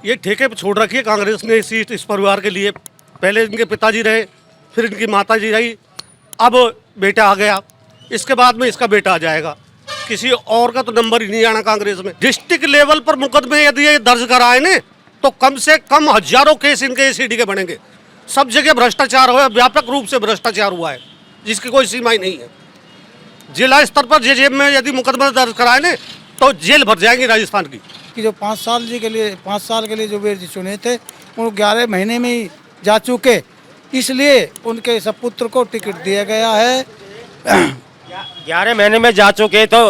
ये ठेके पे छोड़ रखी है कांग्रेस ने सीट इस परिवार के लिए। पहले इनके पिताजी रहे, फिर इनकी माताजी रही, अब बेटा आ गया, इसके बाद में इसका बेटा आ जाएगा। किसी और का तो नंबर ही नहीं आना कांग्रेस में। डिस्ट्रिक्ट लेवल पर मुकदमे यदि ये दर्ज कराए ने तो कम से कम हजारों केस इनके एसीडी के बनेंगे। सब जगह भ्रष्टाचार हुआ है, व्यापक रूप से भ्रष्टाचार हुआ है जिसकी कोई सीमा ही नहीं है। जिला स्तर पर जेजेएम में यदि मुकदमा दर्ज कराए ने तो जेल भर जाएंगे राजस्थान की। कि जो 5 साल के लिए जो वीर जी चुने थे वो 11 महीने में ही जा चुके, इसलिए उनके सपुत्र को टिकट दिया गया है। 11 महीने में जा चुके तो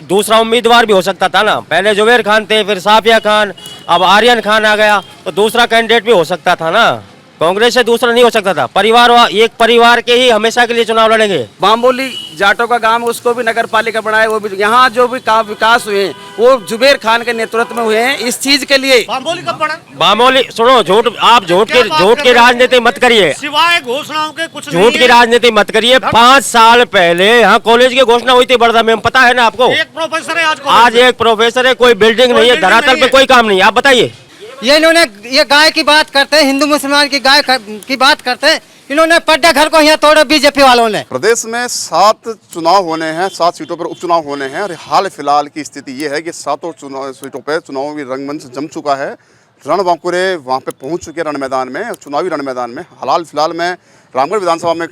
दूसरा उम्मीदवार भी हो सकता था ना। पहले जुबेर खान थे, फिर साफिया खान, अब आर्यन खान आ गया, तो दूसरा कैंडिडेट भी हो सकता था ना। कांग्रेस से दूसरा नहीं हो सकता था। एक परिवार के ही हमेशा के लिए चुनाव लड़ेंगे। बाम्बोली जाटों का गांव, उसको भी नगर पालिका बनाए। वो भी यहाँ जो भी काम विकास हुए हैं वो जुबेर खान के नेतृत्व में हुए हैं। इस चीज के लिए बाम्बोली कब पड़ा? बामोली सुनो, झूठ की राजनीति मत करिए, सिवाय घोषणाओं के कुछ झूठ की राजनीति मत करिए। 5 साल पहले यहाँ कॉलेज की घोषणा हुई थी बड़दा में, पता है ना आपको। एक प्रोफेसर है आज एक प्रोफेसर है, कोई बिल्डिंग नहीं है, धरातल पे कोई काम नहीं है। आप बताइए। ये इन्होंने ये गाय की बात करते हैं, हिंदू मुसलमान की गाय की बात करते हैं, इन्होंने पड्डा घर को यहाँ तोड़ा बीजेपी वालों ने। प्रदेश में 7 चुनाव होने हैं, 7 सीटों पर उपचुनाव होने हैं और हाल फिलहाल की स्थिति ये है कि 7 सीटों पर चुनावी रंगमंच जम चुका है। रणबांकुरे वहाँ पे पहुँच चुके रण मैदान में, चुनावी रण मैदान में। हाल फिलहाल मैं रामगढ़ विधानसभा में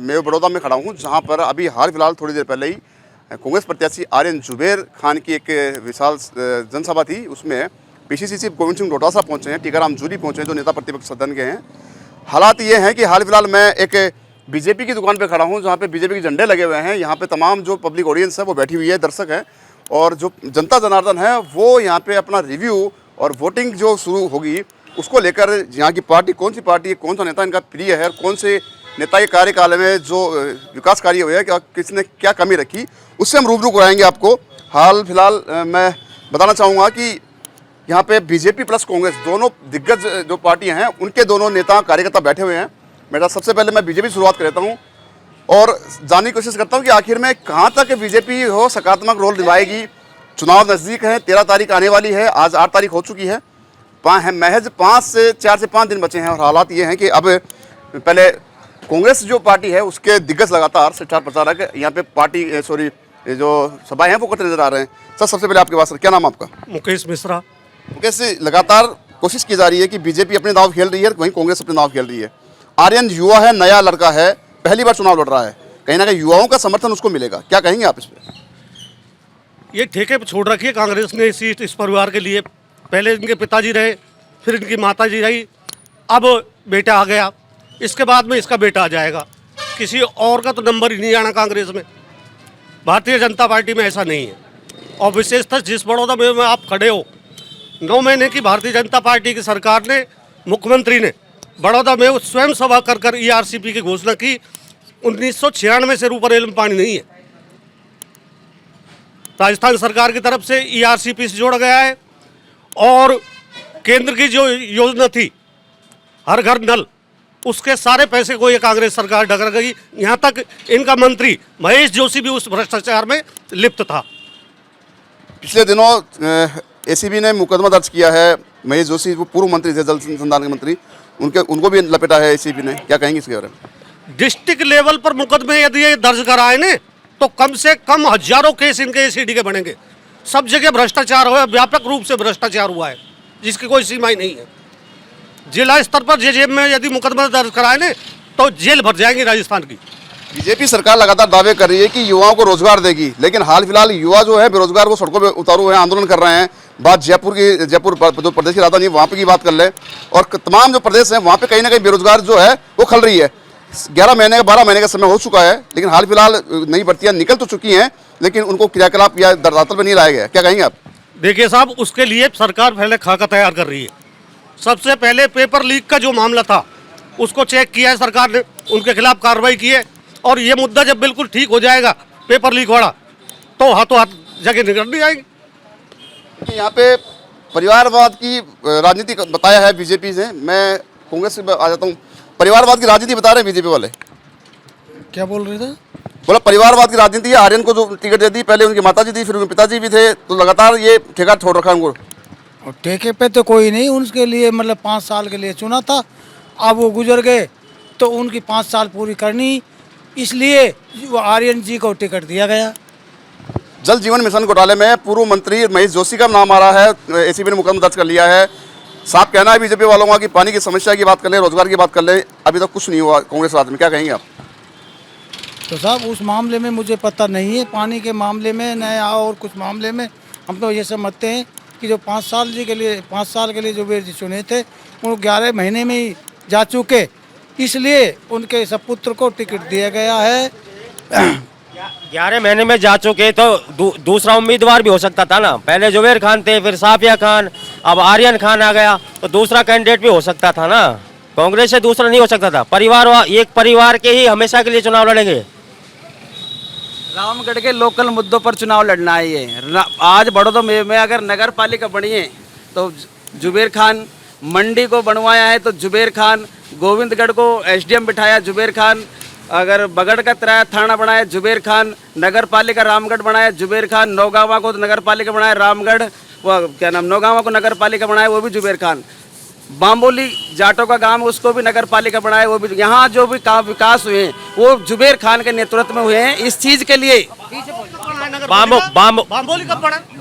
मैं बड़ौदा में खड़ा हूँ, जहाँ पर अभी हाल फिलहाल थोड़ी देर पहले ही कांग्रेस प्रत्याशी आर्यन जुबेर खान की एक विशाल जनसभा थी। उसमें पीसीसी चीफ गोविंद सिंह डोटासरा पहुंचे हैं, टीकाराम जूली पहुंचे हैं, जो नेता प्रतिपक्ष सदन के हैं। हालात ये हैं कि हाल फिलहाल मैं एक बीजेपी की दुकान पे खड़ा हूं, जहां पे बीजेपी के झंडे लगे हुए हैं। यहां पे तमाम जो पब्लिक ऑडियंस है वो बैठी हुई है, दर्शक है, और जो जनता जनार्दन है वो यहाँ पे अपना रिव्यू और वोटिंग जो शुरू होगी उसको लेकर यहाँ की पार्टी कौन सी पार्टी है, कौन सा नेता इनका प्रिय है और कौन से नेता के कार्यकाल में जो विकास कार्य हुए हैं, किसने क्या कमी रखी, उससे हम रूबरू कराएंगे आपको। हाल फिलहाल मैं बताना चाहूँगा कि यहाँ पे बीजेपी प्लस कांग्रेस दोनों दिग्गज जो पार्टियां हैं उनके दोनों नेता कार्यकर्ता बैठे हुए हैं। मेरा सबसे पहले मैं बीजेपी शुरुआत करता हूँ और जानने की कोशिश करता हूँ कि आखिर में कहाँ तक बीजेपी हो सकारात्मक रोल निभाएगी। चुनाव नज़दीक है, 13 तारीख आने वाली है, आज 8 तारीख हो चुकी है, महज 4 से 5 दिन बचे हैं। और हालात ये हैं कि अब पहले कांग्रेस जो पार्टी है उसके दिग्गज लगातार स्टार प्रचारक यहाँ पे जो सभाएँ हैं वो करते नजर आ रहे हैं। सर, सबसे पहले आपके पास क्या नाम आपका? मुकेश मिश्रा। कैसे लगातार कोशिश की जा रही है कि बीजेपी अपने दांव खेल रही है, वहीं कांग्रेस अपने दांव खेल रही है। आर्यन युवा है, नया लड़का है, पहली बार चुनाव लड़ रहा है, कहीं ना कहीं युवाओं का समर्थन उसको मिलेगा, क्या कहेंगे आप इस पर? ये ठेके पे छोड़ रखी है कांग्रेस ने सीट इस परिवार के लिए। पहले इनके पिताजी रहे, फिर इनकी माताजी रही, अब बेटा आ गया, इसके बाद में इसका बेटा आ जाएगा। किसी और का तो नंबर ही नहीं आना कांग्रेस में। भारतीय जनता पार्टी में ऐसा नहीं है। और विशेषतः जिस बड़ौदा में आप खड़े हो, 9 महीने की भारतीय जनता पार्टी की सरकार ने, मुख्यमंत्री ने बड़ौदा में स्वयं सभा कर ईआरसीपी की घोषणा की। 1996 से रूपरेल में पानी नहीं है। राजस्थान सरकार की तरफ से ईआरसीपी से जोड़ा गया है और केंद्र की जो योजना थी हर घर नल, उसके सारे पैसे को ये कांग्रेस सरकार डगर गई। यहाँ तक इनका मंत्री महेश जोशी भी उस भ्रष्टाचार में लिप्त था। पिछले दिनों एसीबी ने मुकदमा दर्ज किया है। महेश जोशी वो पूर्व मंत्री थे, जल संसाधन के मंत्री, उनको भी लपेटा है एसीबी ने, क्या कहेंगे इसके बारे में? डिस्ट्रिक्ट लेवल पर मुकदमे यदि ये दर्ज कराए ने तो कम से कम हजारों केस इनके एसीडी के बनेंगे। सब जगह भ्रष्टाचार हुआ है, व्यापक रूप से भ्रष्टाचार हुआ है जिसकी कोई सीमा ही नहीं है। जिला स्तर पर जेजेएम में यदि मुकदमा दर्ज कराए ने तो जेल भर जाएंगे राजस्थान की। बीजेपी सरकार लगातार दावे कर रही है कि युवाओं को रोजगार देगी, लेकिन हाल फिलहाल युवा जो है बेरोजगार वो सड़कों पे उतारू हुए हैं, आंदोलन कर रहे हैं। बात जयपुर जो प्रदेश की राजधानी वहाँ पे की बात कर ले, और तमाम जो प्रदेश हैं वहाँ पे कहीं ना कहीं बेरोजगार जो है वो खल रही है। 12 महीने का समय हो चुका है, लेकिन हाल फिलहाल नई भर्तियाँ निकल तो चुकी हैं, लेकिन उनको क्रियाकलाप या धरातल पर नहीं लाया गया, क्या कहेंगे आप? देखिए साहब, उसके लिए सरकार पहले खाका तैयार कर रही है। सबसे पहले पेपर लीक का जो मामला था उसको चेक किया है सरकार ने, उनके खिलाफ कार्रवाई की है, और ये मुद्दा जब बिल्कुल ठीक हो जाएगा पेपर लीक वाला तो हाथों हाथ जगह निकल नहीं जाएगी। यहाँ पे परिवारवाद की राजनीति बताया है बीजेपी से। मैं कांग्रेस से आ जाता हूँ। परिवारवाद की राजनीति बता रहे हैं बीजेपी वाले, क्या बोल रहे थे? बोला परिवारवाद की राजनीति है। आर्यन को जो टिकट दे दी, पहले उनकी माताजी दी, फिर उनके पिताजी भी थे, तो लगातार ये ठेका छोड़ रखा है उनको। और ठेके पे तो कोई नहीं, उनके लिए मतलब 5 साल के लिए चुना था, अब वो गुजर गए तो उनकी 5 साल पूरी करनी, इसलिए वो आर्यन जी को टिकट दिया गया। जल जीवन मिशन घोटाले में पूर्व मंत्री महेश जोशी का नाम आ रहा है, एसीबी ने मुकदमा दर्ज कर लिया है। साफ कहना है बीजेपी वालों का कि पानी की समस्या की बात कर ले, रोजगार की बात कर ले, अभी तक कुछ नहीं हुआ कांग्रेस राज में, क्या कहेंगे आप? तो साहब उस मामले में मुझे पता नहीं है, पानी के मामले में नया और कुछ मामले में हम तो ये समझते हैं कि जो 5 साल के लिए जो वीर जी चुने थे वो 11 महीने में ही जा चुके, इसलिए उनके सपुत्र को टिकट दिया गया है। 11 महीने में जा चुके तो दूसरा उम्मीदवार भी हो सकता था ना। पहले जुबेर खान थे, फिर साफिया खान, अब आर्यन खान आ गया, तो दूसरा कैंडिडेट भी हो सकता था ना। कांग्रेस से दूसरा नहीं हो सकता था। एक परिवार के ही हमेशा के लिए चुनाव लड़ेंगे। रामगढ़ के लोकल मुद्दों पर चुनाव लड़ना है ये। आज बड़ौदा में अगर नगर पालिका बनी है तो जुबेर खान, मंडी को बनवाया है तो जुबेर खान, गोविंदगढ़ को एसडीएम बिठाया जुबेर खान, अगर बगड़ का थाना बनाया जुबेर खान, नगर पालिका रामगढ़ बनाया जुबेर खान, नौगावा को नगर पालिका बनाया रामगढ़, वो क्या नाम, नौगावा को नगर पालिका बनाया वो भी जुबेर खान, बाम्बोली जाटों का गांव उसको भी नगर पालिका बनाया वो भी। यहाँ जो भी काम विकास हुए हैं वो जुबेर खान के नेतृत्व में हुए हैं। इस चीज के लिए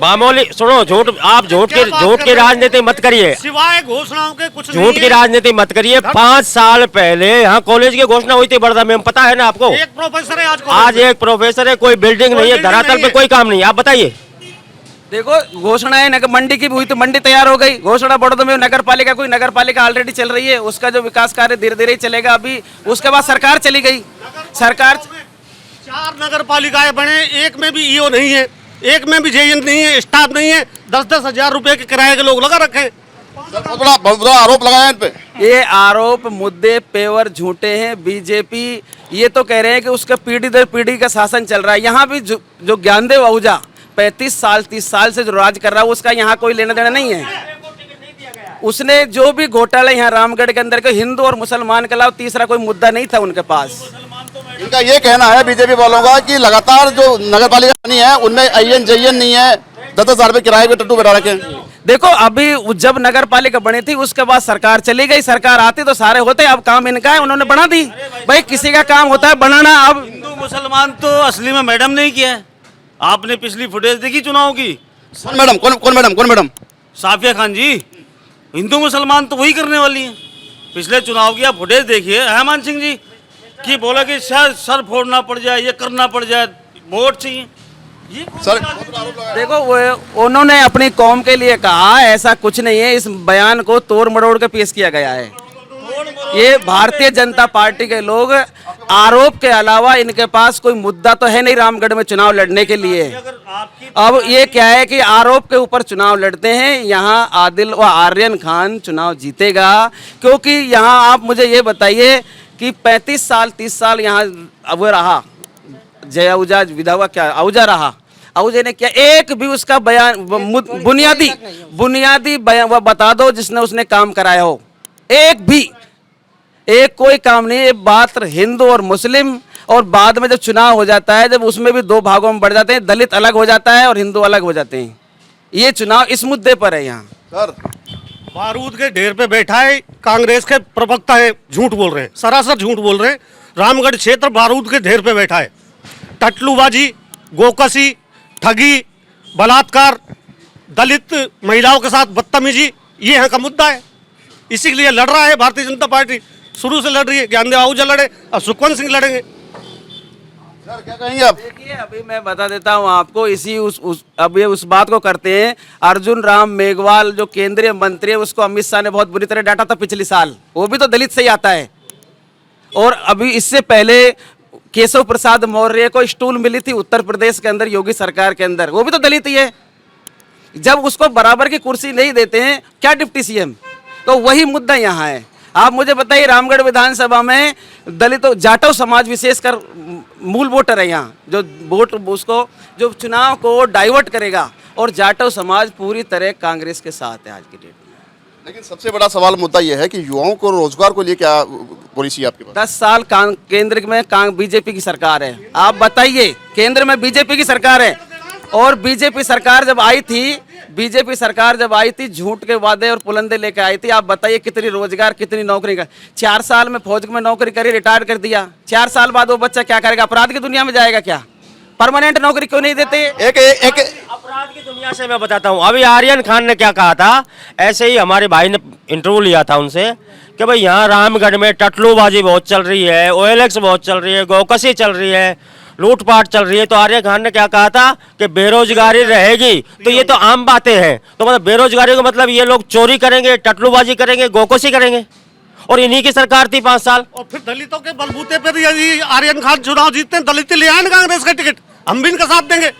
बामोली सुनो, झूठ की राजनीति मत करिए, सिवाय घोषणाओं के कुछ झूठ की राजनीति मत करिए। 5 साल पहले यहाँ कॉलेज की घोषणा हुई थी बड़ौदा में, पता है ना आपको? एक प्रोफेसर है आज एक प्रोफेसर है, कोई बिल्डिंग नहीं है, धरातल पे कोई काम नहीं है। आप बताइए। देखो घोषणाएं नगर मंडी की भी हुई तो मंडी तैयार हो गई, घोषणा बड़ौदा में नगर पालिका ऑलरेडी चल रही है, उसका जो विकास कार्य धीरे धीरे चलेगा अभी। उसके बाद सरकार चली गई, सरकार 4 नगर पालिकाएं बने, एक में भी ईओ नहीं है, एक में भी जेएन नहीं है, स्टाफ नहीं है, 10-10 हजार रुपए के किराए के लोग लगा रखे हैं। बहुत बड़ा आरोप लगाया इन पे। ये आरोप मुद्दे पेवर झूठे हैं। बीजेपी ये तो कह रहे हैं कि उसका पीढ़ी दर पीढ़ी का शासन चल रहा है। यहाँ भी जो ज्ञानदेव आहूजा 30 साल से जो राज कर रहा है उसका यहाँ कोई लेना देना नहीं है। उसने जो भी घोटाला यहाँ रामगढ़ के अंदर के हिंदू और मुसलमान के अलावा तीसरा कोई मुद्दा नहीं था उनके पास। इनका ये कहना है बीजेपी वालों का कि लगातार जो नगर पालिका बनी है उनमें आईएन जेएन नहीं है, 10-10 हजार रुपए किराए पे टट्टू बैठा रखे। देखो अभी जब नगर पालिका बनी थी उसके बाद सरकार चली गई, सरकार आती तो सारे होते, अब काम इनका है, उन्होंने बना दी। भाई किसी का काम होता है बनाना। अब हिंदू मुसलमान तो असली में मैडम नहीं किया है। आपने पिछली फुटेज देखी चुनाव की? कौन मैडम? साफिया खान जी। हिंदू मुसलमान तो वही करने वाली है। पिछले चुनाव की आप फुटेज देखिए, हेमंत सिंह जी की बोला कि शायद सर फोड़ना पड़ जाए, ये करना पड़ जाए, वोट चाहिए। सर देखो वो उन्होंने अपनी कौम के लिए कहा, ऐसा कुछ नहीं है। इस बयान को तोड़ मरोड़ के पेश किया गया है। ये भारतीय जनता पार्टी के लोग आरोप के अलावा इनके पास कोई मुद्दा तो है नहीं रामगढ़ में चुनाव लड़ने के लिए। अब ये क्या है कि आरोप के ऊपर चुनाव लड़ते हैं। यहाँ आदिल व आर्यन खान चुनाव जीतेगा, क्योंकि यहाँ आप मुझे ये बताइए कि 30 साल यहाँ वो रहा, जय आहूजा विधवा क्या आहूजा रहा, आहूजा ने क्या एक भी उसका बयान बुनियादी बयान वो बता दो जिसने उसने काम कराया हो? एक कोई काम नहीं। ये बात हिंदू और मुस्लिम, और बाद में जब चुनाव हो जाता है, जब उसमें भी 2 भागों में बढ़ जाते हैं, दलित अलग हो जाता है और हिंदू अलग हो जाते हैं। ये चुनाव इस मुद्दे पर है। यहाँ सर बारूद के ढेर पे बैठा है, कांग्रेस के प्रवक्ता है, झूठ बोल रहे हैं, सरासर झूठ बोल रहे हैं। रामगढ़ क्षेत्र बारूद के ढेर पे बैठा है। टटलूबाजी, गोकसी, ठगी, बलात्कार, दलित महिलाओं के साथ बदतमीजी, ये यहाँ का मुद्दा है। इसी के लिए लड़ रहा है भारतीय जनता पार्टी, शुरू से लड़ रही है। ज्ञानदेव आहूजा लड़े, अब सुखवंत सिंह लड़ेंगे। सर क्या कहेंगे आप? देखिए अभी मैं बता देता हूँ आपको, अभी उस बात को करते हैं। अर्जुन राम मेघवाल जो केंद्रीय मंत्री है, उसको अमित शाह ने बहुत बुरी तरह डांटा था पिछले साल, वो भी तो दलित से ही आता है। और अभी इससे पहले केशव प्रसाद मौर्य को स्टूल मिली थी उत्तर प्रदेश के अंदर योगी सरकार के अंदर, वो भी तो दलित ही है। जब उसको बराबर की कुर्सी नहीं देते हैं क्या डिप्टी सीएम, तो वही मुद्दा यहाँ है। आप मुझे बताइए रामगढ़ विधानसभा में दलितों जाटव समाज विशेषकर मूल वोटर है यहाँ, जो वोट उसको जो चुनाव को डाइवर्ट करेगा, और जाटव समाज पूरी तरह कांग्रेस के साथ है आज की डेट में। लेकिन सबसे बड़ा सवाल मुद्दा यह है कि युवाओं को रोजगार को लिए क्या पॉलिसी है आपके पास? 10 साल केंद्र में बीजेपी की सरकार है। आप बताइए, केंद्र में बीजेपी की सरकार है, और बीजेपी सरकार जब आई थी बीजेपी सरकार जब आई थी झूठ के वादे और पुलंदे लेके आई थी। आप बताइए कितनी रोजगार कितनी नौकरी का 4 साल में फौज में नौकरी करी रिटायर कर दिया। 4 साल बाद वो बच्चा क्या करेगा? अपराध की दुनिया में जाएगा क्या? परमानेंट नौकरी क्यों नहीं देते? एक अपराध की दुनिया से मैं बताता हूँ। अभी आर्यन खान ने क्या कहा था, ऐसे ही हमारे भाई ने इंटरव्यू लिया था उनसे कि भाई यहाँ रामगढ़ में टटलूबाजी बहुत चल रही है, OLX बहुत चल रही है, गौकसी चल रही है, लूटपाट चल रही है। तो आर्यन खान ने क्या कहा था कि बेरोजगारी रहेगी। तो ये तो आम बातें हैं। तो मतलब बेरोजगारी का मतलब ये लोग चोरी करेंगे, टटलूबाजी करेंगे, गौकसी करेंगे, और इन्हीं की सरकार थी 5 साल। और फिर दलितों के बलबूते पर यदि आर्यन खान चुनाव जीतते हैं, दलित ले आए कांग्रेस का टिकट, हम भी इनका साथ देंगे।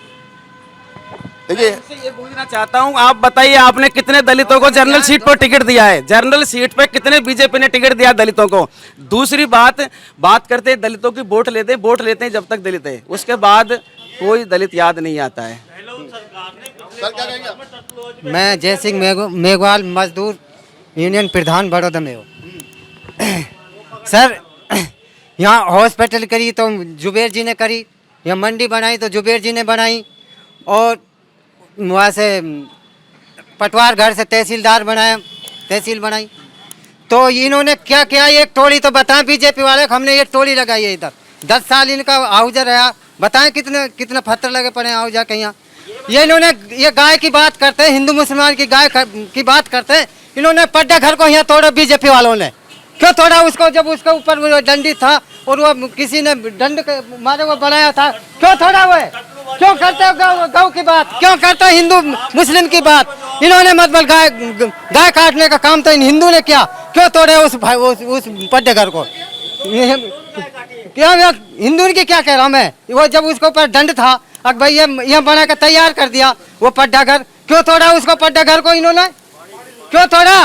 देखिए ये पूछना चाहता हूँ, आप बताइए आपने कितने दलितों को जनरल सीट पर टिकट दिया है? जनरल सीट पे कितने बीजेपी ने टिकट दिया दलितों को? दूसरी बात करते हैं दलितों की, वोट लेते हैं जब तक दलित है, उसके बाद कोई दलित याद नहीं आता है। सर क्या कहेंगे आप? मैं जय सिंह मेघवाल मजदूर यूनियन प्रधान बड़ौदा में हूँ। सर यहाँ हॉस्पिटल करी तो जुबेर जी ने करी, यहाँ मंडी बनाई तो जुबेर जी ने बनाई, और वहाँ से पटवार घर से तहसीलदार बनाया, तहसील बनाई। तो इन्होंने क्या किया? एक टोली तो बताएं बीजेपी वाले, हमने एक टोली लगाई है इधर, 10 साल इनका आउजा रहा। बताएं कितने पत्थर लगे पड़े हैं आउजा के यहाँ। ये इन्होंने ये गाय की बात करते हैं, हिंदू मुसलमान की गाय की बात करते हैं। इन्होंने पड्डा घर को यहाँ तोड़ा बीजेपी वालों ने। क्यों तोड़ा उसको? जब उसके ऊपर वो डंडी था और वो किसी ने डंड के मारे वो बनाया था, क्यों तोड़ा हुआ है? क्यों करते हो गौ की बात? क्यों करते हो हिंदू मुस्लिम की बात? इन्होंने मतलब गाय काटने का काम तो इन हिंदू ने किया। क्यों तोड़े उस पड्डे घर को? क्या हिंदू की क्या कह रहा हूँ मैं? वो जब उसके ऊपर दंड था, अब भाई ये बना कर तैयार कर दिया वो पड्डा घर। क्यों तोड़ा उसको पड्डा घर को इन्होंने? क्यों तोड़ा?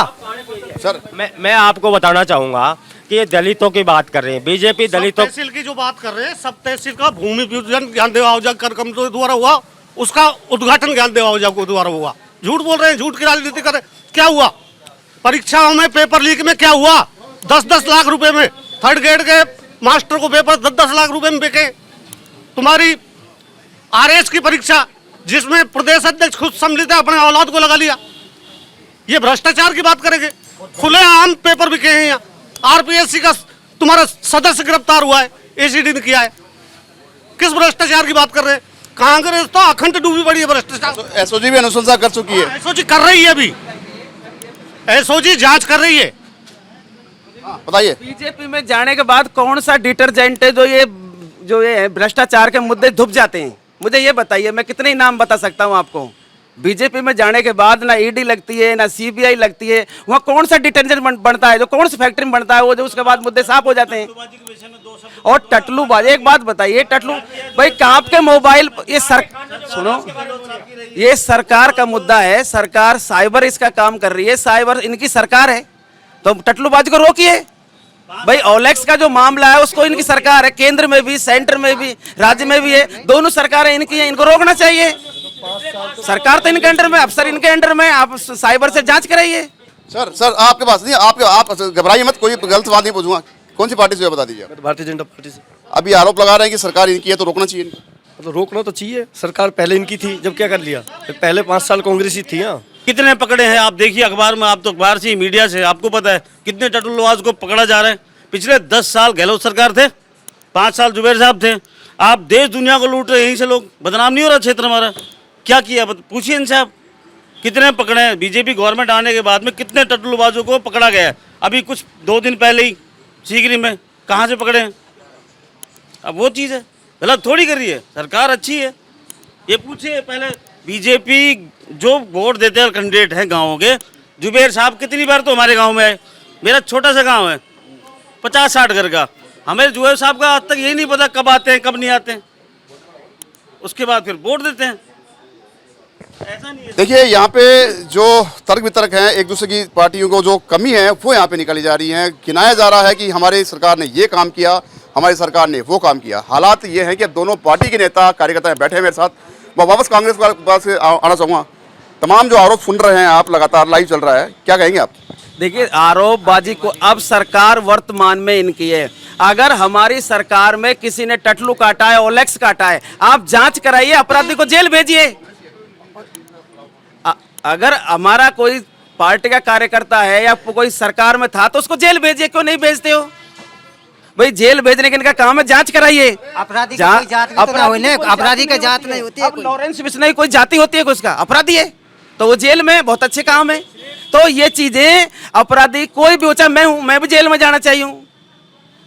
सर मैं आपको बताना चाहूंगा कि ये दलितों की बात कर रहे हैं, बीजेपी दलितों तहसील की जो बात कर रहे हैं, सब तहसील का भूमि पूजन ज्ञान देवावजा कार्यक्रम के द्वारा हुआ, उसका उद्घाटन ज्ञान देवावजा के द्वारा हुआ। झूठ बोल रहे हैं, झूठ की राजनीति कर रहे हैं। क्या हुआ परीक्षाओं में? पेपर लीक में क्या हुआ? 10-10 लाख रुपए में 3rd ग्रेड के मास्टर को पेपर 10-10 लाख रुपए में बिके। तुम्हारी RS की परीक्षा जिसमें प्रदेश अध्यक्ष खुद सम्मिलित है, अपने औलाद को लगा लिया। ये भ्रष्टाचार की बात करेंगे? खुले आम पेपर बिके हैं यहाँ। RPSC का तुम्हारा सदस्य गिरफ्तार हुआ है, ACD ने किया है। किस भ्रष्टाचार की बात कर रहे हैं? कांग्रेस तो अखंड डूबी पड़ी है भ्रष्टाचार। तो SOG भी अनुशंसा कर चुकी है। SOG कर रही है, अभी SOG जांच कर रही है। बताइए बीजेपी में जाने के बाद कौन सा डिटर्जेंट है जो ये भ्रष्टाचार के मुद्दे धुप जाते हैं? मुझे ये बताइए, मैं कितने नाम बता सकता हूँ आपको। बीजेपी में जाने के बाद ना ED लगती है ना CBI लगती है, वहाँ कौन सा डिटर्जेंट बनता है? जो कौन सी फैक्ट्री में बनता है वो, जो उसके बाद मुद्दे साफ हो जाते हैं। और टटलूबाजी, एक बात बताइए, टटलू भाई आपके मोबाइल सुनो, ये सरकार का मुद्दा है, सरकार साइबर इसका काम कर रही है, साइबर इनकी सरकार है, तो टटलूबाजी को रोकिए भाई। OLX का जो मामला है उसको इनकी सरकार है, केंद्र में भी, सेंटर में भी, राज्य में भी है, दोनों सरकारें इनकी हैं, इनको रोकना चाहिए। सरकार तो इनके अंडर में, अफसर इनके अंडर में, आप साइबर से जांच कराइए। सर आपके पास नहीं, आप घबराइए मत, कोई गलत बात नहीं पूछूंगा। कौन सी पार्टी से बता दीजिए? भारतीय जनता पार्टी से। अभी आरोप लगा रहे हैं कि सरकार इनकी है तो रोकना चाहिए इनको। मतलब रोकना तो चाहिए, सरकार पहले इनकी थी, जब क्या कर लिया? पहले 5 साल कांग्रेस ही थी। कितने पकड़े हैं आप देखिए अखबार में, आप तो अखबार से मीडिया से आपको पता है कितने टटुलवाज को पकड़ा जा रहा है। पिछले 10 साल गहलोत सरकार थे, 5 साल जुबेर साहब थे। आप देश दुनिया को लूट रहे, यहीं से लोग बदनाम नहीं हो रहा क्षेत्र हमारा? क्या किया पूछिए इनसे आप, कितने पकड़े हैं? बीजेपी गवर्नमेंट आने के बाद में कितने टटुलबाजों को पकड़ा गया है? अभी कुछ 2 दिन पहले ही सीकरी में कहाँ से पकड़े हैं? अब वो चीज़ है, गलत थोड़ी कर रही है सरकार, अच्छी है। ये पूछिए पहले, बीजेपी जो वोट देते हैं कैंडिडेट हैं गाँवों के, जुबेर साहब कितनी बार तो हमारे गाँव में आए। मेरा छोटा सा गाँव है, 50-60 घर का। हमें जुबेर साहब का आज तक यही नहीं पता कब आते हैं कब नहीं आते हैं, उसके बाद फिर वोट देते हैं। ऐसा नहीं है। देखिए यहाँ पे जो तर्क वितर्क हैं, एक दूसरे की पार्टियों को जो कमी है वो यहाँ पे निकाली जा रही है। गिनाया जा रहा है कि हमारी सरकार ने ये काम किया, हमारी सरकार ने वो काम किया। हालात ये है कि दोनों पार्टी के नेता कार्यकर्ता बैठे हैं मेरे साथ। मैं वापस कांग्रेस के पास आना चाहूँगा। तमाम जो आरोप सुन रहे हैं आप, लगातार लाइव चल रहा है, क्या कहेंगे आप? देखिए, आरोपबाजी को अब सरकार वर्तमान में इनकी है। अगर हमारी सरकार में किसी ने टटलू काटा है, OLX काटा है, आप जांच कराइए, अपराधी को जेल भेजिए। अगर हमारा कोई पार्टी का कार्यकर्ता है या कोई सरकार में था तो उसको जेल भेजिए, क्यों नहीं भेजते हो भाई? जेल भेजने के इनका काम है, जांच कराइए। अपराधी की कोई जात भी तो ना होने, अपराधी का जात नहीं होती है अब कोई। लॉरेंस बिश्नोई कोई जाति होती है उसका? अपराधी है तो वो जेल में, बहुत अच्छे काम है। तो ये चीजें अपराधी कोई भी हो, चाहे मैं हूं, मैं भी जेल में जाना चाहिए हूं,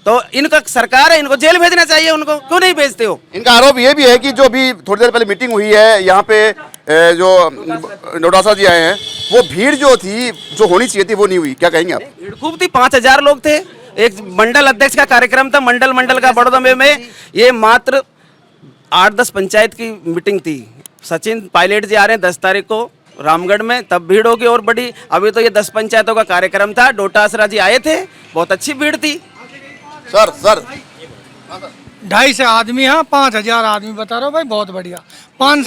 तो इनका सरकार है, इनको जेल भेजना चाहिए, उनको क्यों नहीं भेजते हो? इनका आरोप ये भी है कि जो अभी थोड़ी देर पहले मीटिंग हुई है यहाँ पे जो डोटासरा जी आए हैं, वो भीड़ जो थी, जो होनी चाहिए थी, वो नहीं हुई। क्या कहेंगे आप? भीड़ खूब थी, 5000 लोग थे। एक मंडल अध्यक्ष का कार्यक्रम था, मंडल का बड़ौदा में ये मात्र 8-10 पंचायत की मीटिंग थी। सचिन पायलट जी आ रहे हैं 10 तारीख को रामगढ़ में, तब भीड़ होगी और बड़ी। अभी तो ये 10 पंचायतों का कार्यक्रम था, डोटासरा जी आए थे, बहुत अच्छी भीड़ थी। सर 250 आदमी, हाँ 5000 आदमी बता रहा हूँ भाई, बहुत बढ़िया। 5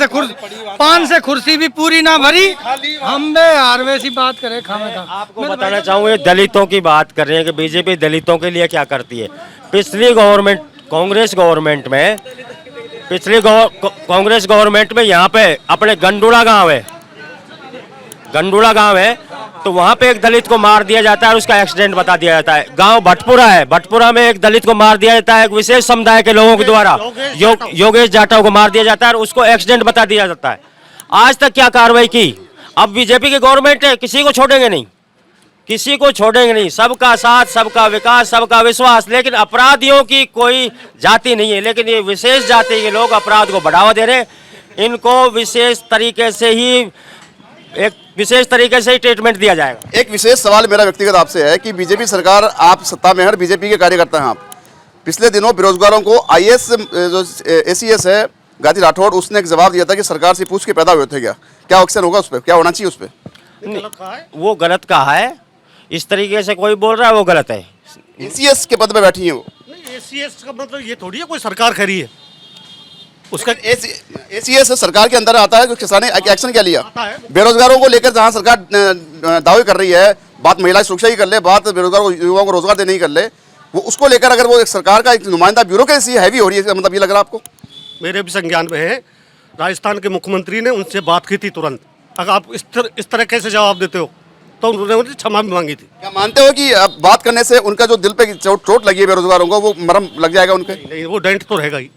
से कुर्सी भी पूरी ना भरी, हम बे यार वैसी बात करे खामे का। आपको बताना चाहूँगा, दलितों की बात कर रहे हैं कि बीजेपी दलितों के लिए क्या करती है। पिछली गवर्नमेंट, कांग्रेस गवर्नमेंट में, पिछली कांग्रेस गवर्नमेंट में यहाँ पे अपने गंडूड़ा गांव है, तो वहाँ पे एक दलित को मार दिया जाता है और उसका एक्सीडेंट बता दिया जाता है। गांव भटपुरा है, भटपुरा में एक दलित को मार दिया जाता है, एक विशेष समुदाय के लोगों के द्वारा योगेश जाटव को मार दिया जाता है और उसको एक्सीडेंट बता दिया जाता है। आज तक क्या कार्रवाई की? अब बीजेपी की गवर्नमेंट है, किसी को छोड़ेंगे नहीं, किसी को छोड़ेंगे नहीं। सबका साथ, सबका विकास, सबका विश्वास। लेकिन अपराधियों की कोई जाति नहीं है, लेकिन ये विशेष जाति के लोग अपराध को बढ़ावा दे रहे हैं। इनको विशेष तरीके से ही ट्रीटमेंट दिया जाएगा। एक विशेष सवाल मेरा व्यक्तिगत आपसे है कि बीजेपी सरकार, आप सत्ता में है, बीजेपी के कार्यकर्ता हैं आप। पिछले दिनों बेरोजगारों को आईएएस जो एसीएस है गाती राठौड़, उसने एक जवाब दिया था कि सरकार से पूछ के पैदा हुए थे। क्या एक्शन होगा उस पर? क्या होना चाहिए उस पर? वो गलत कहा है, इस तरीके से कोई बोल रहा है वो गलत है। एसीएस के पद पे बैठी है वो। नहीं, एसीएस का मतलब ये थोड़ी है कोई सरकार खरी है उसका। एसीएस सरकार के अंदर आता है। किसान ने एक्शन क्या लिया? बेरोजगारों को लेकर जहां सरकार दावे कर रही है, बात महिला सुरक्षा की कर ले, बात बेरोजगार युवाओं को रोजगार देने की कर ले, वो उसको लेकर अगर वो एक सरकार का एक नुमाइंदा ब्यूरोक्रेसी हैवी हो रही है, मतलब ये लग रहा है आपको? मेरे भी संज्ञान में है, राजस्थान के मुख्यमंत्री ने उनसे बात की थी तुरंत। अगर आप इस तरह कैसे जवाब देते हो, तो उन्होंने उनसे क्षमा भी मांगी थी। क्या मानते हो कि अब बात करने से उनका जो दिल पे चोट लगी है बेरोजगारों को, वो मरहम लग जाएगा उनके? नहीं, वो डेंट तो रहेगा ही,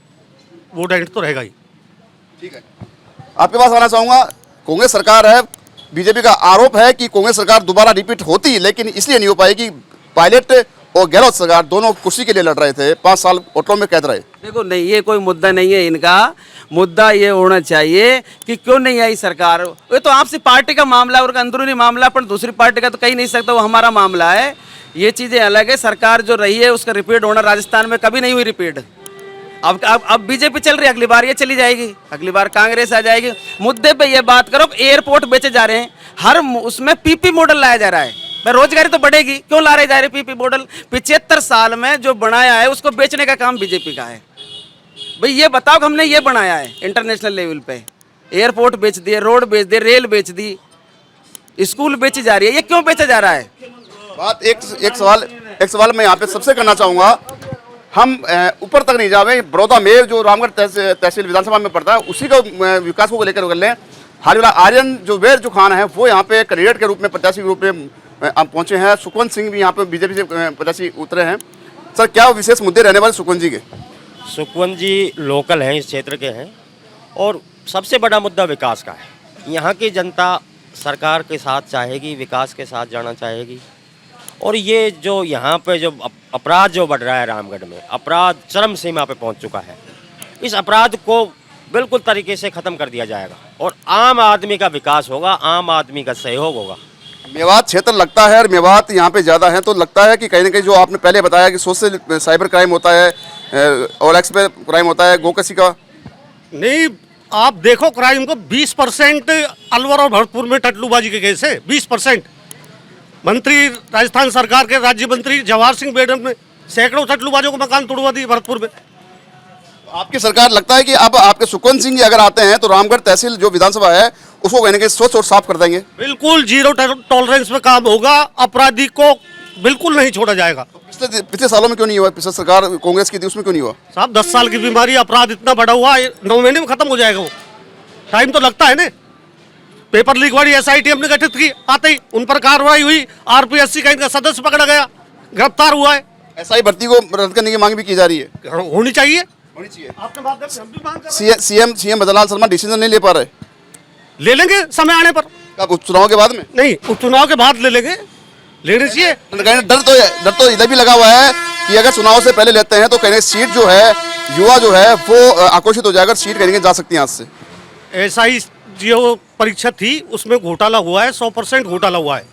वो डेंट तो रहेगा ही। ठीक है, आपके पास आना चाहूंगा। कांग्रेस सरकार है, बीजेपी का आरोप है कि कांग्रेस सरकार दोबारा रिपीट होती, लेकिन इसलिए नहीं हो पाई कि पायलट और गहलोत सरकार दोनों कुर्सी के लिए लड़ रहे थे, 5 साल होटलों में कैद रहे। देखो नहीं, ये कोई मुद्दा नहीं है इनका। मुद्दा ये होना चाहिए कि क्यों नहीं आई सरकार। ये तो आपसी पार्टी का मामला और अंदरूनी मामला, पर दूसरी पार्टी का तो कही नहीं सकता, वो हमारा मामला है। ये चीज़ें अलग है। सरकार जो रही है उसका रिपीट होना राजस्थान में कभी नहीं हुई रिपीट। अब बीजेपी चल रही है, अगली बार ये चली जाएगी, अगली बार कांग्रेस आ जाएगी। मुद्दे पे ये बात करो, एयरपोर्ट बेचे जा रहे हैं, हर उसमें पीपी मॉडल लाया जा रहा है। बेरोजगारी तो बढ़ेगी, क्यों ला रहे जा रहे पीपी मॉडल? 75 साल में जो बनाया है उसको बेचने का काम बीजेपी का है। भाई ये बताओ कि हमने ये बनाया है इंटरनेशनल लेवल पे, एयरपोर्ट बेच दिए, रोड बेच दिए, रेल बेच दी, स्कूल बेची जा रही है, ये क्यों बेचा जा रहा है? बात एक सवाल मैं यहाँ पे सबसे करना चाहूँगा। हम ऊपर तक नहीं जावे, बड़ौदा में जो रामगढ़ तहसील विधानसभा में पड़ता है, उसी को विकास को लेकर कर लें। हाल आर्यन जो खान है, वो यहाँ पे कैंडिडेट के रूप में, प्रत्याशी के रूप में पहुंचे हैं। सुखवंत सिंह भी यहाँ पे बीजेपी से प्रत्याशी उतरे हैं। सर, क्या विशेष मुद्दे रहने वाले सुखवंत जी के? सुखवंत जी लोकल हैं, इस क्षेत्र के हैं, और सबसे बड़ा मुद्दा विकास का है। यहाँ की जनता सरकार के साथ चाहेगी, विकास के साथ जाना चाहेगी। और ये जो यहाँ पे जो अपराध जो बढ़ रहा है रामगढ़ में, अपराध चरम सीमा पे पहुँच चुका है। इस अपराध को बिल्कुल तरीके से ख़त्म कर दिया जाएगा और आम आदमी का विकास होगा, आम आदमी का सहयोग होगा। मेवात क्षेत्र लगता है और मेवात यहाँ पे ज़्यादा है, तो लगता है कि कहीं ना कहीं जो आपने पहले बताया कि सोशल साइबर क्राइम होता है, OLX पे क्राइम होता है, गोकसी का नहीं, आप देखो क्राइम को 20% अलवर और भरतपुर में टटलूबाजी के केस है। 20% मंत्री, राजस्थान सरकार के राज्य मंत्री जवाहर सिंह बेडन ने सैकड़ों टटलूबाजों को मकान तोड़वा दिए भरतपुर में। आपकी सरकार लगता है कि अब आपके सुखवंत सिंह जी अगर आते हैं तो रामगढ़ तहसील जो विधानसभा है उसको कहने के स्वच्छ और साफ कर देंगे? बिल्कुल जीरो टॉलरेंस में काम होगा, अपराधी को बिल्कुल नहीं छोड़ा जाएगा। पिछले सालों में क्यों नहीं हुआ? पिछले सरकार कांग्रेस की थी, उसमें क्यों नहीं हुआ? साहब 10 साल की बीमारी, अपराध इतना बढ़ा हुआ है, 9 महीने में खत्म हो जाएगा वो। टाइम तो लगता है ना। पेपर लीक वाली SIT हमने गठित की, आते ही उन पर कार्रवाई हुई। RPSC का इनका सदस्य पकड़ा गया, गिरफ्तार हुआ है। SI भर्ती को रद्द करने की मांग भी की जा रही है। होनी चाहिए, होनी चाहिए। आपके माध्यम से हम भी मांग कर रहे हैं। सीएम भजनलाल शर्मा डिसीजन नहीं ले पा रहे, ले लेंगे समय आने पर। कब, उपचुनाव के बाद में? नहीं, उपचुनाव के बाद ले लेंगे, लेने चाहिए। डर तो इधर भी लगा हुआ है कि अगर चुनाव से पहले लेते हैं तो कहीं सीट जो है, युवा जो है वो आक्रोशित हो जाएगा, सीट कहीं जा सकती है आज से। SI जो परीक्षा थी उसमें घोटाला हुआ है, 100% घोटाला हुआ है।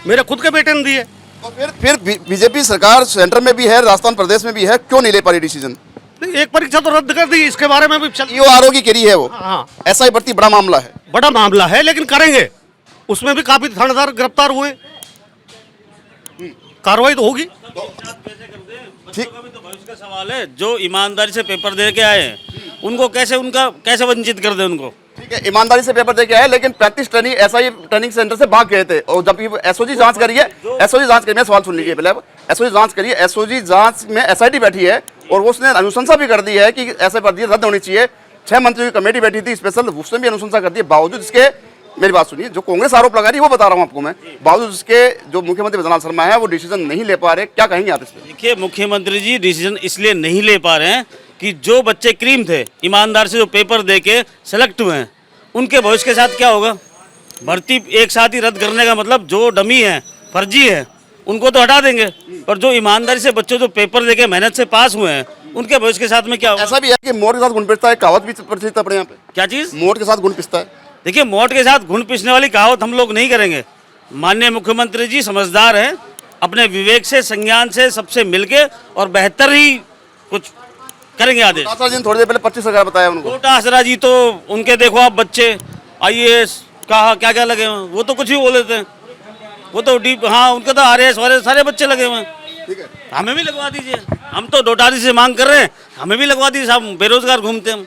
मेरे खुद के बेटे ने दिए। तो फिर बीजेपी सरकार सेंटर में भी है, राजस्थान प्रदेश में भी है, क्यों नहीं ले पा रही डिसीजन? एक परीक्षा तो रद्द कर दी, इसके बारे में भी चल। EORO की केरी है वो। हाँ, SI भर्ती बड़ा मामला है, बड़ा मामला है, लेकिन करेंगे। उसमें भी काफी थानेदार गिरफ्तार हुए, कार्रवाई तो होगी। ठीक। तो भविष्य का सवाल है, जो ईमानदारी से पेपर दे के आए हैं उनको कैसे वंचित कर दे उनको। ठीक है, ईमानदारी से पेपर दे के आए, लेकिन practice training SI training centre से भाग गए थे। और जब SOG जांच करिए, SOG जांच करिए, सवाल सुन लीजिए पहले। SOG जांच करिए, SOG जांच में SIT बैठी है और वो उसने अनुशंसा भी कर दी है कि ऐसे भर्ती रद्द होनी चाहिए। 6 मंत्रियों की कमेटी बैठी थी स्पेशल, उसने भी अनुशंसा कर दी। बावजूद इसके, मेरी बात सुनिए, जो कांग्रेस आरोप लगा रही है वो बता रहा हूँ आपको मैं, बावजूद इसके जो मुख्यमंत्री भजनलाल शर्मा है वो डिसीजन नहीं ले पा रहे। क्या कहेंगे आप इस पर? देखिए, मुख्यमंत्री जी डिसीजन इसलिए नहीं ले पा रहे हैं कि जो बच्चे क्रीम थे, ईमानदार से जो पेपर दे के सेलेक्ट हुए हैं, उनके भविष्य के साथ क्या होगा। भर्ती एक साथ ही रद्द करने का मतलब जो डमी है, फर्जी है, उनको तो हटा देंगे, पर जो ईमानदारी से बच्चों जो पेपर दे के मेहनत से पास हुए हैं उनके भविष्य के साथ में क्या होगा। ऐसा भी है कि मोट के साथ गुण पिसता है, कहावत भी प्रचलित है अपने यहाँ पे। क्या चीज़? मोट के साथ गुण पिसता है। देखिए, मोट के साथ घुन पिसने वाली कहावत हम लोग नहीं करेंगे। माननीय मुख्यमंत्री जी समझदार हैं, अपने विवेक से, संज्ञान से सबसे मिलके और बेहतर ही कुछ करेंगे आदेश। जी ने थोड़ी देर पहले 25,000 बताया उनको। कोटा आसरा जी तो उनके देखो आप बच्चे IAS कहा क्या क्या लगे हुए हैं, वो तो कुछ भी बोल देते हैं। वो तो डीप, हाँ, उनके तो RAS वाले सारे बच्चे लगे हुए हैं। ठीक है, हमें भी लगवा दीजिए, हम तो डोटारी से मांग कर रहे हैं, हमें भी लगवा दीजिए, हम बेरोजगार घूमते हैं।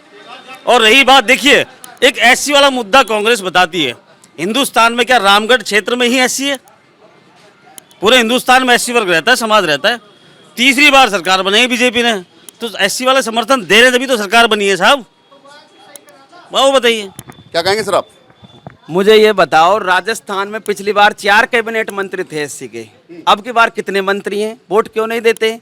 और रही बात, देखिए, एक SC वाला मुद्दा कांग्रेस बताती है, हिंदुस्तान में क्या रामगढ़ क्षेत्र में ही SC है? पूरे हिंदुस्तान में SC वर्ग रहता है, समाज रहता है। तीसरी बार सरकार बनाई बीजेपी ने, तो SC वाला समर्थन दे रहे तभी तो सरकार बनी है साहब। वो बताइए क्या कहेंगे सर आप? मुझे ये बताओ, राजस्थान में पिछली बार 4 कैबिनेट मंत्री थे SC के, अब की बार कितने मंत्री हैं? वोट क्यों नहीं देते?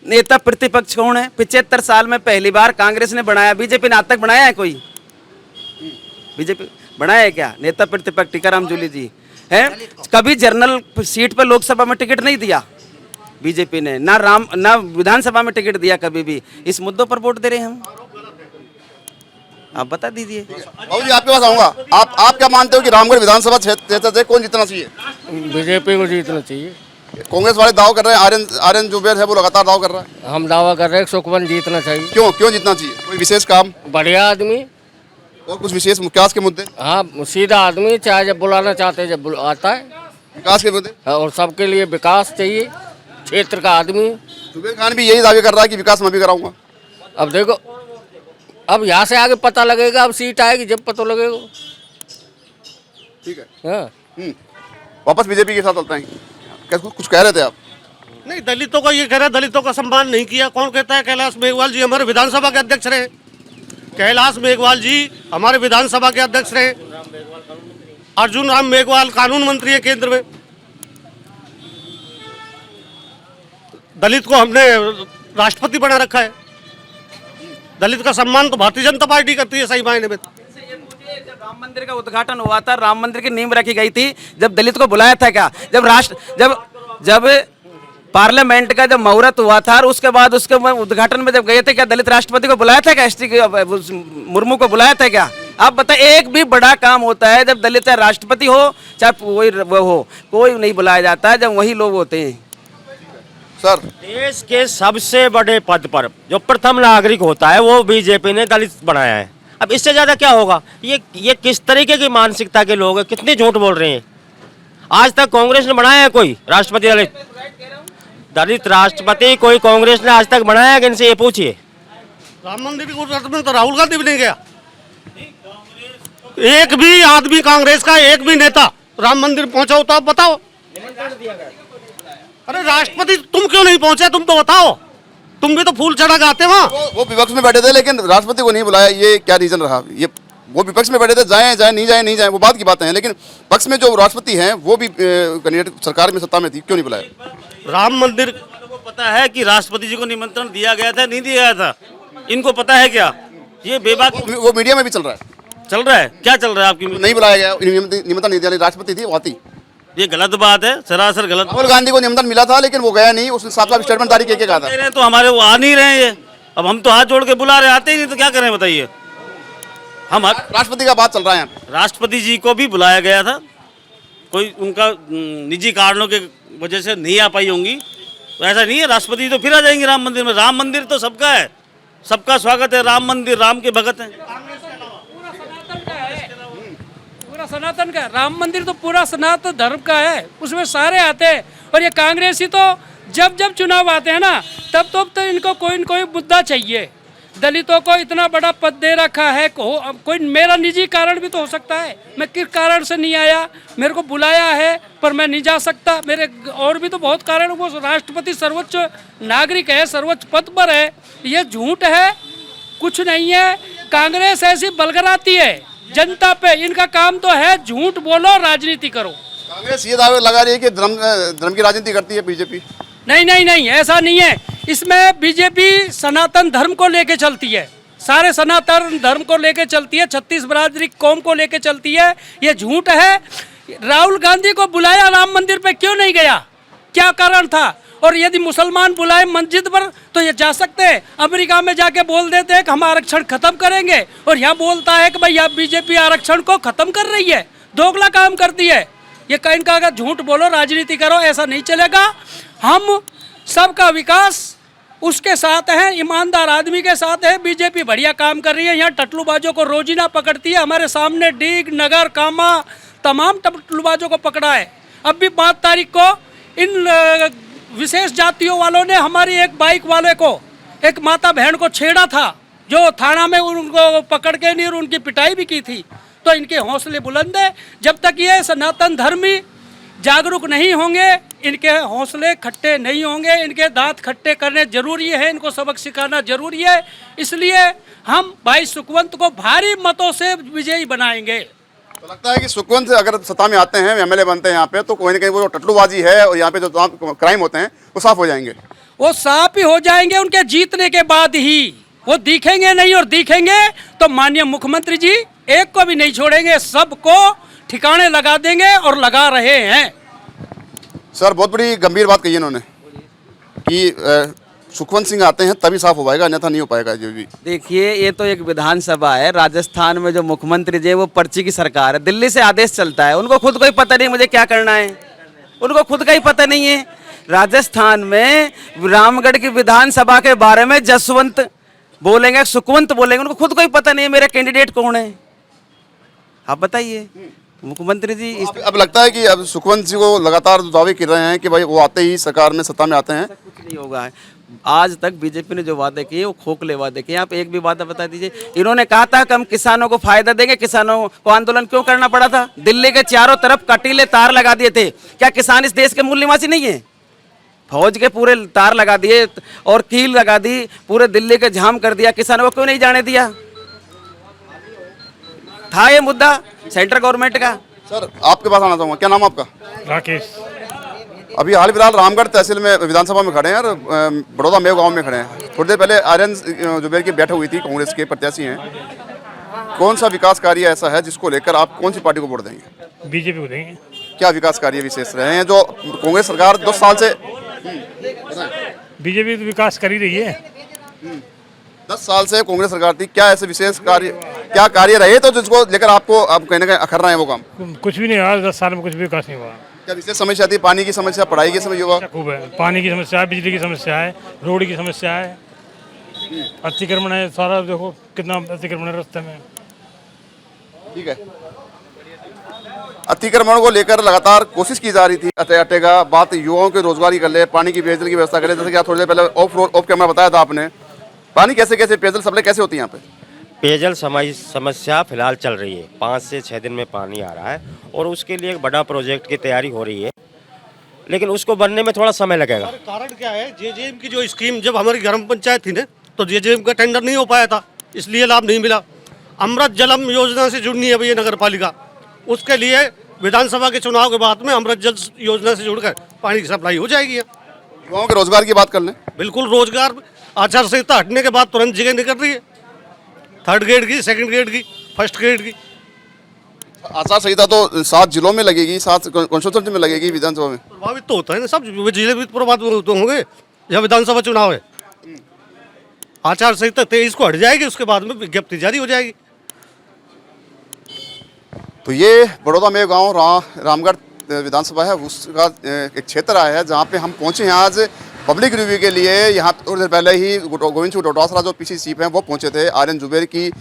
नेता प्रतिपक्ष कौन है? 75 साल में पहली बार कांग्रेस ने बनाया, बीजेपी ने आज तक बनाया है कोई? बीजेपी बनाया है क्या नेता प्रतिपक्ष? टीकाराम जूली जी है, कभी जनरल सीट पर लोकसभा में टिकट नहीं दिया बीजेपी ने, ना विधानसभा में टिकट दिया कभी भी। इस मुद्दों पर वोट दे रहे हैं हम, आप बता दीजिए। बाबू जी आपके पास आऊंगा, आप क्या मानते हो कि रामगढ़ विधानसभा क्षेत्र से कौन जीतना चाहिए? बीजेपी को जीतना चाहिए। कांग्रेस वाले दावा कर रहे हैं, आर्यन जुबेर है वो लगातार दावा कर रहा है। हम दावा कर रहे हैं सुखमन जीतना चाहिए। क्यों जीतना चाहिए? कोई विशेष काम? बढ़िया आदमी और कुछ विशेष विकास के मुद्दे? हाँ, सीधा आदमी, चाहे जब बुलाना चाहते हैं जब आता है। विकास के मुद्दे और सबके लिए विकास चाहिए, क्षेत्र का आदमी। जुबेर खान भी यही दावे कर रहा है कि विकास मैं भी कराऊंगा। अब देखो, अब यहाँ से आगे पता लगेगा, अब सीट आएगी जब पता लगेगा। ठीक है, हाँ, वापस बीजेपी के साथ चलते हैं। क्या कुछ कह रहे थे आप? नहीं, दलितों का ये कह रहा है, दलितों का सम्मान नहीं किया। कौन कहता है? कैलाश मेघवाल जी हमारे विधानसभा के अध्यक्ष रहे। कैलाश मेघवाल जी हमारे विधानसभा के अध्यक्ष रहे। अर्जुन राम मेघवाल कानून मंत्री है केंद्र में। दलित को हमने राष्ट्रपति बना रखा है। दलित का सम्मान तो भारतीय जनता पार्टी करती है सही मायने में। जब राम मंदिर का उद्घाटन हुआ था, राम मंदिर की नींव रखी गई थी, जब दलित को बुलाया था क्या? जब पार्लियामेंट का जब मुहूर्त हुआ था और उसके बाद उसके उद्घाटन में जब गए थे, क्या दलित राष्ट्रपति को बुलाया था क्या? मुर्मू को बुलाया था क्या? आप बताए, एक भी बड़ा काम होता है जब दलित चाहे राष्ट्रपति हो चाहे वो हो, कोई नहीं बुलाया जाता है जब वही लोग होते हैं। सर, देश के सबसे बड़े पद पर जो प्रथम नागरिक होता है वो बीजेपी ने दलित बनाया है। अब इससे ज्यादा क्या होगा? ये किस तरीके की मानसिकता के लोग हैं? कितने झूठ बोल रहे हैं। आज तक कांग्रेस ने बनाया है कोई राष्ट्रपति दलित राष्ट्रपति? कोई कांग्रेस ने आज तक बनाया है? इनसे ये पूछिए। राम मंदिर के उद्घाटन में तो राहुल गांधी भी नहीं गया। एक भी आदमी कांग्रेस का, एक भी नेता राम मंदिर पहुंचा हो तो आप बताओ। अरे राष्ट्रपति तुम क्यों नहीं पहुंचे? तुम तो बताओ, तुम भी तो फूल चढ़ा गाते वहाँ। वो विपक्ष में बैठे थे लेकिन राष्ट्रपति को नहीं बुलाया, ये क्या रीजन रहा? ये वो विपक्ष में बैठे थे, जाएं जाएं नहीं जाएं वो बात की बातें हैं, लेकिन पक्ष में जो राष्ट्रपति हैं वो भी कैंडिडेट सरकार में सत्ता में थी, क्यों नहीं बुलाया? राम मंदिर को पता है कि राष्ट्रपति जी को निमंत्रण दिया गया था, नहीं दिया गया था, इनको पता है क्या? ये बेबाक वो मीडिया में भी चल रहा है, क्या चल रहा है आपकी? नहीं बुलाया गया, निमंत्रण नहीं दिया, राष्ट्रपति थी वो आती। ये गलत बात है, सरासर गलत। राहुल गांधी को निमंत्रण मिला था लेकिन वो गया नहीं, उसने साफ स्टेटमेंट जारी करके कहा था। तो हमारे वो आ नहीं रहे हैं, ये अब हम तो हाथ जोड़ के बुला रहे, आते ही नहीं तो क्या करें बताइए? हम राष्ट्रपति का बात चल रहा है यहाँ। राष्ट्रपति जी को भी बुलाया गया था, कोई उनका निजी कारणों के वजह से नहीं आ पाई होंगी, तो ऐसा नहीं है। राष्ट्रपति तो फिर आ जाएंगे राम मंदिर में। राम मंदिर तो सबका है, सबका स्वागत है। राम मंदिर राम के भगत हैं। पूरा सनातन का राम मंदिर तो पूरा सनातन धर्म का है, उसमें सारे आते हैं। और ये कांग्रेसी तो जब जब चुनाव आते हैं ना तब तो इनको कोई न कोई मुद्दा चाहिए। दलितों को इतना बड़ा पद दे रखा है, कोई मेरा निजी कारण भी तो हो सकता है, मैं किस कारण से नहीं आया, मेरे को बुलाया है पर मैं नहीं जा सकता, मेरे और भी तो बहुत कारण। वो राष्ट्रपति सर्वोच्च नागरिक है, सर्वोच्च पद पर है, ये झूठ है, कुछ नहीं है। कांग्रेस ऐसी बलगराती है जनता पे, इनका काम तो है झूठ बोलो, राजनीति करो। कांग्रेस ये दावे लगा रही है कि धर्म की राजनीति करती है बीजेपी। नहीं नहीं नहीं, ऐसा नहीं है। इसमें बीजेपी सनातन धर्म को लेके चलती है, सारे सनातन धर्म को लेके चलती है, 36 बरादरी कौम को लेके चलती है। ये झूठ है। राहुल गांधी को बुलाया राम मंदिर पे, क्यों नहीं गया, क्या कारण था? और यदि मुसलमान बुलाए मस्जिद पर तो ये जा सकते हैं। अमेरिका में जाके बोल देते हैं कि हम आरक्षण खत्म करेंगे, और यहाँ बोलता है कि भाई अब बीजेपी आरक्षण को खत्म कर रही है, दोगला काम करती है। ये कहीं का अगर झूठ बोलो, राजनीति करो, ऐसा नहीं चलेगा। हम सबका विकास उसके साथ है, ईमानदार आदमी के साथ है। बीजेपी बढ़िया काम कर रही है, यहाँ टटलूबाजों को रोजीना पकड़ती है। हमारे सामने डीग, नगर, कामा तमाम टटलूबाजों को पकड़ा है। अब भी 5 तारीख को इन विशेष जातियों वालों ने हमारी एक बाइक वाले को, एक माता बहन को छेड़ा था, जो थाना में उनको पकड़ के नहीं और उनकी पिटाई भी की थी। तो इनके हौसले बुलंद है। जब तक ये सनातन धर्मी जागरूक नहीं होंगे, इनके हौसले खट्टे नहीं होंगे, इनके दांत खट्टे करने जरूरी है, इनको सबक सिखाना जरूरी है। इसलिए हम भाई सुखवंत को भारी मतों से विजयी बनाएंगे। तो लगता है कि सुखवंत अगर सत्ता में आते हैं, एमएलए बनते हैं यहाँ पे, तो कोई ना कहीं वो टटलूबाजी है और यहाँ पे जो क्राइम होते हैं वो साफ हो जाएंगे। वो साफ ही हो जाएंगे उनके जीतने के बाद ही, वो दिखेंगे नहीं। और दिखेंगे तो माननीय मुख्यमंत्री जी एक को भी नहीं छोड़ेंगे, सबको ठिकाने लगा देंगे और लगा रहे हैं। सर बहुत बड़ी गंभीर बात कही इन्होंने कि सुखवंत सिंह आते हैं तभी साफ हो पाएगा, अन्यथा नहीं हो पाएगा। जो भी देखिए, ये तो एक विधानसभा है। राजस्थान में जो मुख्यमंत्री जी है वो पर्ची की सरकार है, दिल्ली से आदेश चलता है। उनको खुद को ही पता नहीं मुझे क्या करना है, उनको खुद का ही पता नहीं है। राजस्थान में रामगढ़ की विधानसभा के बारे में जसवंत बोलेंगे, सुखवंत बोलेंगे, उनको खुद को ही पता नहीं है मेरा कैंडिडेट कौन है। आप बताइए मुख्यमंत्री जी अब लगता है कि अब सुखवंत जी को लगातार दावे कर रहे हैं कि भाई वो आते ही सरकार में सत्ता में आते हैं। कुछ नहीं होगा। आज तक बीजेपी ने जो वादे किए वो खोखले वादे किए। आप एक भी वादा बता दीजिए। इन्होंने कहा था कि हम किसानों को फायदा देंगे। किसानों को आंदोलन क्यों करना पड़ा था? दिल्ली के चारों तरफ कटीले तार लगा दिए थे। क्या किसान इस देश के मूल निवासी नहीं है? फौज के पूरे तार लगा दिए और कील लगा दी, पूरे दिल्ली के जाम कर दिया। किसानों को क्यों नहीं जाने दिया? था ये मुद्दा सेंट्रल गवर्नमेंट का। सर आपके पास आना चाहूँगा, क्या नाम आपका? राकेश। अभी हाल फिलहाल रामगढ़ तहसील में विधानसभा में खड़े हैं और बड़ौदा मेव गांव में खड़े हैं। थोड़ी देर पहले आर्यन जुबेर की बैठक हुई थी, कांग्रेस के प्रत्याशी हैं। कौन सा विकास कार्य ऐसा है जिसको लेकर आप कौन सी पार्टी को वोट देंगे? बीजेपी को देंगे। क्या विकास कार्य विशेष रहे हैं जो कांग्रेस सरकार 2 साल से? बीजेपी तो विकास कर ही रही है। 10 साल से कांग्रेस सरकार थी, क्या ऐसे विशेष कार्य, क्या कार्य रहे तो जिसको लेकर आपको आप कहीं ना कहीं अखर रहे हैं वो काम? कुछ भी नहीं हुआ 10 साल में, कुछ भी विकास नहीं हुआ। क्या विशेष समस्या थी? पानी की समस्या, पढ़ाई की समस्या? खूब है, पानी की समस्या है, बिजली की समस्या है, रोड की समस्या है, अतिक्रमण है, सारा देखो कितना अतिक्रमण है रास्ते में। ठीक है, अतिक्रमण को लेकर लगातार कोशिश की जा रही थी अटेगा बात युवाओं के रोजगार की कर ले, पानी की पेयजल की व्यवस्था करें। जैसे कि आप थोड़ी देर पहले ऑफ कैमरा बताया था आपने, पानी कैसे कैसे पेयजल सप्लाई कैसे होती है यहाँ पे? पेयजल समस्या फिलहाल चल रही है। 5 से 6 दिन में पानी आ रहा है और उसके लिए एक बड़ा प्रोजेक्ट की तैयारी हो रही है, लेकिन उसको बनने में थोड़ा समय लगेगा। कारण क्या है? जेजेएम की जो स्कीम जब हमारी ग्राम पंचायत थी ना, तो जेजेएम का टेंडर नहीं हो पाया था, इसलिए लाभ नहीं मिला। अमृत जलम योजना से जुड़नी है भैया नगर पालिका। उसके लिए विधानसभा के चुनाव के बाद में अमृत जल योजना से जुड़कर पानी की सप्लाई हो जाएगी। युवाओं के रोजगार की बात कर लें, बिल्कुल रोजगार आचार संहिता हटने के बाद तुरंत जगह निकल रही है, 3rd ग्रेड की, 2nd ग्रेड की, 1st ग्रेड की। आचार संहिता तो 7 जिलों में लगेगी, 7 कॉन्स्टिट्यूंसी में लगेगी, विधानसभा में प्रभावित तो होता है ना, सब जिले भी प्रभावित तो होंगे जब विधानसभा चुनाव है। आचार संहिता 23 को हट जाएगी, उसके बाद में विज्ञप्ति जारी हो जाएगी। तो ये बड़ौदा में गांव रामगढ़ विधानसभा है, उसका एक क्षेत्र आया है जहां पे हम पहुंचे हैं आज पब्लिक रिव्यू के लिए। यहाँ थोड़ी देर पहले ही गोविंद सिंह डोटासरा जो पीसी चीफ हैं वो पहुंचे थे। आर्यन जुबेर की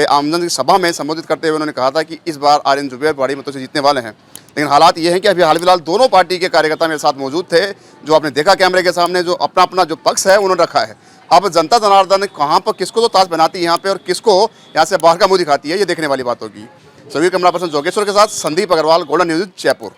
आमदन की सभा में संबोधित करते हुए उन्होंने कहा था कि इस बार आर्यन जुबेर बड़ी मतों से जीतने वाले हैं। लेकिन हालात ये हैं कि अभी हाल फिलहाल दोनों पार्टी के कार्यकर्ता मेरे साथ मौजूद थे, जो आपने देखा कैमरे के सामने, जो अपना अपना जो पक्ष है उन्होंने रखा है। अब जनता जनार्दन कहाँ पर किसको तो ताज बनाती है यहाँ पे और किसको यहाँ से बाहर का मुंह दिखाती है, ये देखने वाली बात होगी। सभी कैमरा पर्सन जोगेश्वर के साथ संदीप अग्रवाल, गोल्डन न्यूज, जयपुर।